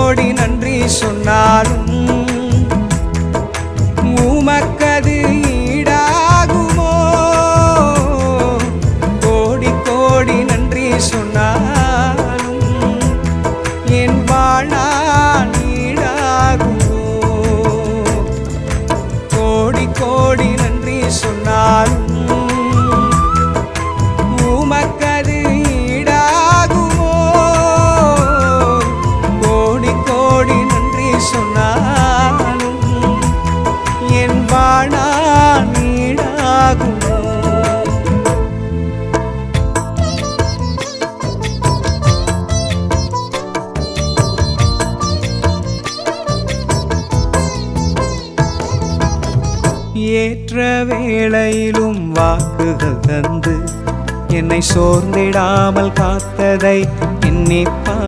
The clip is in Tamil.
கோடி நன்றி சொன்னாலும் உமக்கது ஈடாகுமோ? கோடி கோடி நன்றி சொன்னாலும் என் வாழ்நாள் ஈடாகுமோ? கோடி கோடி நன்றி சொன்னாலும் உமக்கது ஈடாகுமோ? கோடி கோடி நன்றி சொன்னாலும் என் வாழ்நாள் ஈடாகுமோ? ஏற்ற வேளையிலும் வாக்குகள் தந்து என்னை சோர்ந்திடாமல் காத்ததை எண்ணி